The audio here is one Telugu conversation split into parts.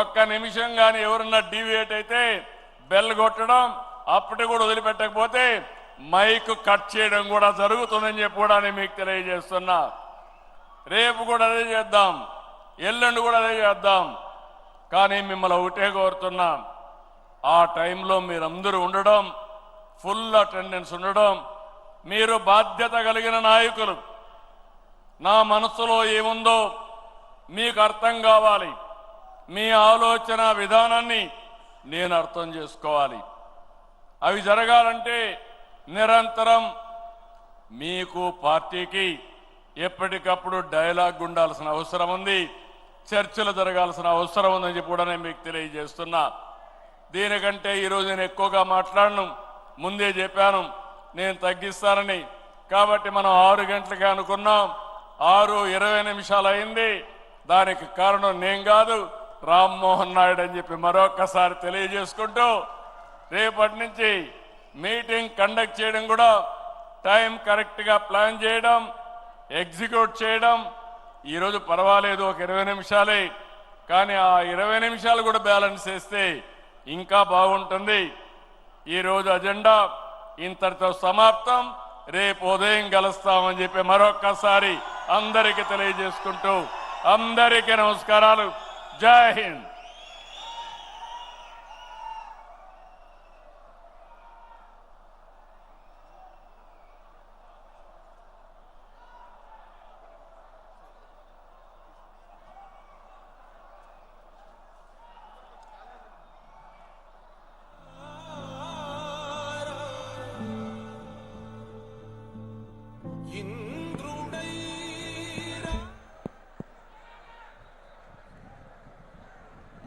ఒక్క నిమిషం కానీ ఎవరన్నా డీవియేట్ అయితే బెల్ కొట్టడం, అప్పటి కూడా వదిలిపెట్టకపోతే మైక్ కట్ చేయడం కూడా జరుగుతుందని చెప్పి కూడా నేను మీకు తెలియజేస్తున్నా. రేపు కూడా అదే చేద్దాం, ఎల్లుండి కూడా అదే చేద్దాం. కానీ మిమ్మల్ని ఒకటే కోరుతున్నా, ఆ టైంలో మీరందరూ ఉండడం, ఫుల్ అటెండెన్స్ ఉండడం. మీరు బాధ్యత కలిగిన నాయకులు. నా మనసులో ఏముందో మీకు అర్థం కావాలి. మీ ఆలోచన విధానాన్ని నేను అర్థం చేసుకోవాలి. అవి జరగాలంటే నిరంతరం మీకు పార్టీకి ఎప్పటికప్పుడు డైలాగ్ ఉండాల్సిన అవసరం ఉంది, చర్చలు జరగాల్సిన అవసరం ఉందని చెప్పి కూడా నేను మీకు తెలియజేస్తున్నా. దీనికంటే ఈరోజు నేను ఎక్కువగా మాట్లాడను, ముందే చెప్పాను నేను తగ్గిస్తానని. కాబట్టి మనం 6 గంటలకి అనుకున్నాం, 6:20 అయింది. దానికి కారణం నేను కాదు, రామ్మోహన్ నాయుడు అని చెప్పి మరొకసారి తెలియజేసుకుంటూ, రేపటి నుంచి మీటింగ్ కండక్ట్ చేయడం కూడా టైం కరెక్ట్గా ప్లాన్ చేయడం, ఎగ్జిక్యూట్ చేయడం. ఈరోజు పర్వాలేదు, ఒక 20 నిమిషాలే, కానీ ఆ 20 నిమిషాలు కూడా బ్యాలెన్స్ చేస్తే ఇంకా బాగుంటుంది. ఈరోజు అజెండా ఇంతటితో సమాప్తం. రేపు ఉదయం కలుస్తామని చెప్పి మరొక్కసారి అందరికీ తెలియజేసుకుంటూ అందరికీ నమస్కారాలు. జై హింద్.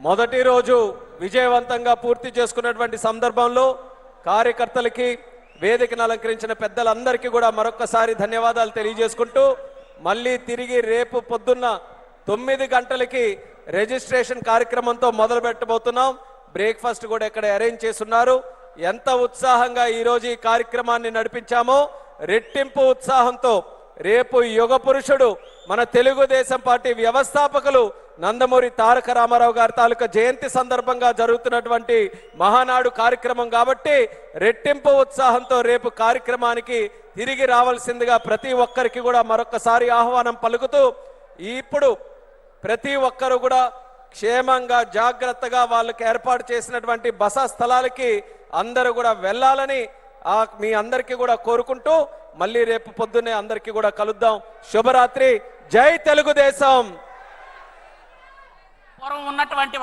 మొదటి రోజు విజయవంతంగా పూర్తి చేసుకున్నటువంటి సందర్భంలో కార్యకర్తలకి, వేదికను అలంకరించిన పెద్దలందరికీ కూడా మరొక్కసారి ధన్యవాదాలు తెలియజేసుకుంటూ, మళ్ళీ తిరిగి రేపు పొద్దున్న 9 గంటలకి రిజిస్ట్రేషన్ కార్యక్రమంతో మొదలు పెట్టబోతున్నాం. బ్రేక్ఫాస్ట్ కూడా ఇక్కడ అరేంజ్ చేస్తున్నారు. ఎంత ఉత్సాహంగా ఈరోజు ఈ కార్యక్రమాన్ని నడిపించామో రెట్టింపు ఉత్సాహంతో రేపు యుగ పురుషుడు, మన తెలుగుదేశం పార్టీ వ్యవస్థాపకులు నందమూరి తారక రామారావు గారి తాలూకా జయంతి సందర్భంగా జరుగుతున్నటువంటి మహానాడు కార్యక్రమం కాబట్టి రెట్టింపు ఉత్సాహంతో రేపు కార్యక్రమానికి తిరిగి రావాల్సిందిగా ప్రతి ఒక్కరికి కూడా మరొకసారి ఆహ్వానం పలుకుతూ, ఇప్పుడు ప్రతి ఒక్కరు కూడా క్షేమంగా జాగ్రత్తగా వాళ్ళకి ఏర్పాటు చేసినటువంటి బస స్థలాలకి అందరూ కూడా వెళ్ళాలని మీ అందరికీ కూడా కోరుకుంటూ, మళ్ళీ రేపు పొద్దున్నే అందరికీ కూడా కలుద్దాం. శుభరాత్రి. జై తెలుగుదేశం. ఉన్నటువంటి